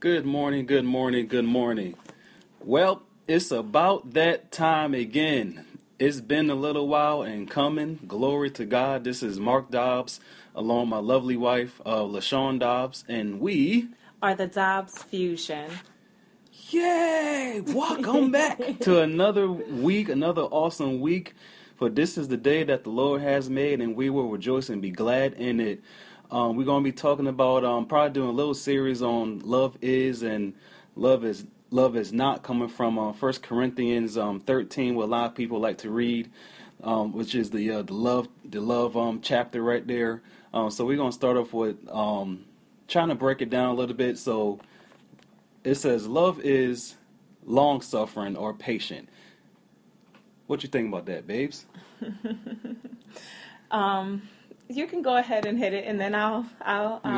Good morning, good morning, good morning. Well, it's about that time again. It's been a little while and coming. Glory to God. This is Marc Dobbs, along with my lovely wife, LaShawn Dobbs, and we are the Dobbs Fusion. Yay! Welcome back to another week, another awesome week. For this is the day that the Lord has made, and we will rejoice and be glad in it. We're going to be talking about probably doing a little series on love is and love is not, coming from 1 Corinthians 13, what a lot of people like to read, which is the love chapter right there. So we're going to start off with trying to break it down a little bit. So it says love is long suffering or patient. What you think about that, babes? You can go ahead and hit it, and then I'll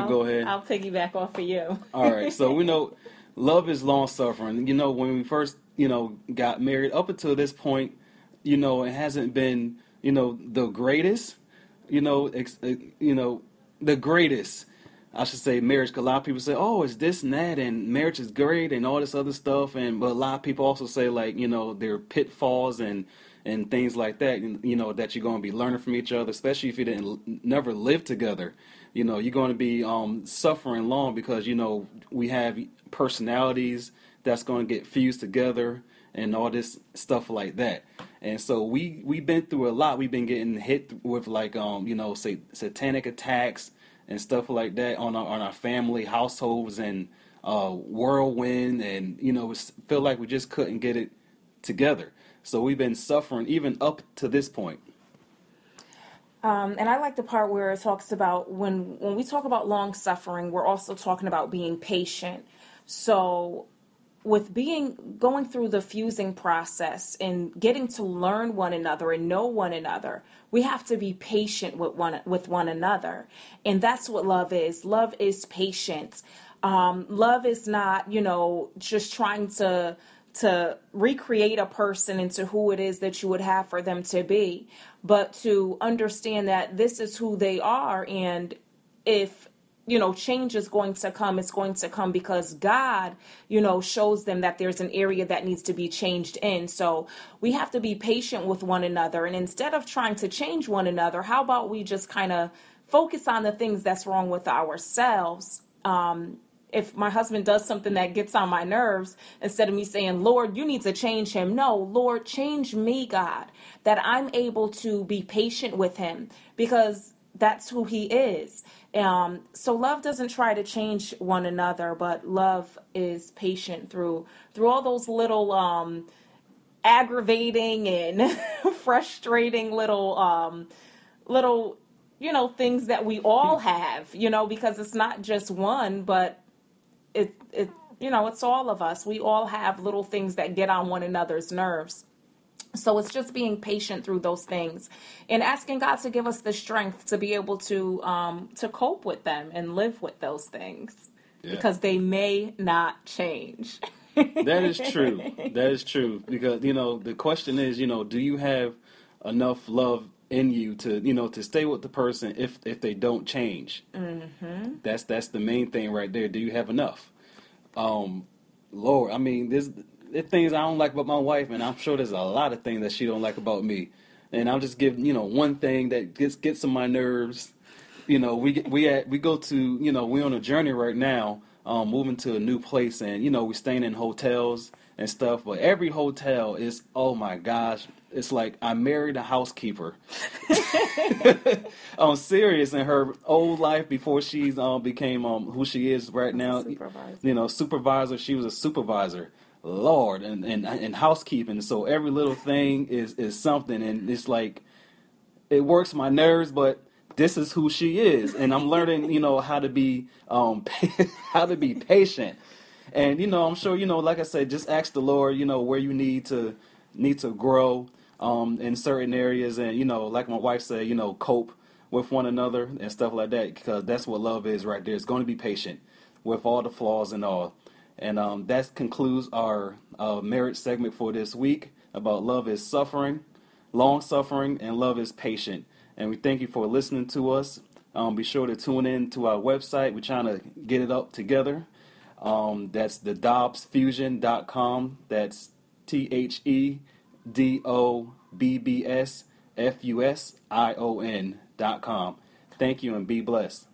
go ahead. I'll piggyback off of you. All right. So we know love is long suffering. You know, when we first got married, up until this point, it hasn't been the greatest. The greatest. I should say marriage. 'Cause a lot of people say, "Oh, it's this and that," and marriage is great and all this other stuff. But a lot of people also say there are pitfalls and things like that. That you're going to be learning from each other, especially if you never live together. You're going to be suffering long because we have personalities that's going to get fused together and all this stuff like that. And so we've been through a lot. We've been getting hit with satanic attacks and stuff like that on our family, households, and whirlwind, and feel like we just couldn't get it together. So we've been suffering even up to this point. And I like the part where it talks about when we talk about long suffering, we're also talking about being patient. So with going through the fusing process and getting to learn one another and know one another, we have to be patient with one another. And that's what love is. Love is patience. Love is not, just trying to recreate a person into who it is that you would have for them to be, but to understand that this is who they are. And if change is going to come, it's going to come because God, shows them that there's an area that needs to be changed in. So we have to be patient with one another. And instead of trying to change one another, how about we just kind of focus on the things that's wrong with ourselves? If my husband does something that gets on my nerves, instead of me saying, Lord, you need to change him. No, Lord, change me, God, that I'm able to be patient with him because that's who he is. So love doesn't try to change one another, but love is patient through all those little aggravating and frustrating little things that we all have, because it's not just one, but it's all of us. We all have little things that get on one another's nerves. So it's just being patient through those things and asking God to give us the strength to be able to cope with them and live with those things, because they may not change. That is true. That is true. Because, the question is, do you have enough love in you to stay with the person if they don't change? Mm-hmm. That's the main thing right there. Do you have enough? Lord, I mean, there's things I don't like about my wife, and I'm sure there's a lot of things that she don't like about me. And I'll just give one thing that gets on my nerves. We go to we're on a journey right now, moving to a new place, and we're staying in hotels and stuff. But every hotel is, oh my gosh, it's like I married a housekeeper. I'm serious. In her old life before she's became who she is right now, supervisor. She was a supervisor. Lord, and housekeeping. So every little thing is something, and it's like it works my nerves, but this is who she is, and I'm learning, how to be patient. And I'm sure, like I said, just ask the Lord, where you need to grow in certain areas, and like my wife said, cope with one another and stuff like that, because that's what love is right there. It's going to be patient with all the flaws and all. And that concludes our marriage segment for this week about love is suffering, long suffering, and love is patient. And we thank you for listening to us. Be sure to tune in to our website. We're trying to get it up together. That's the DobbsFusion.com. That's TheDobbsFusion.com. Thank you and be blessed.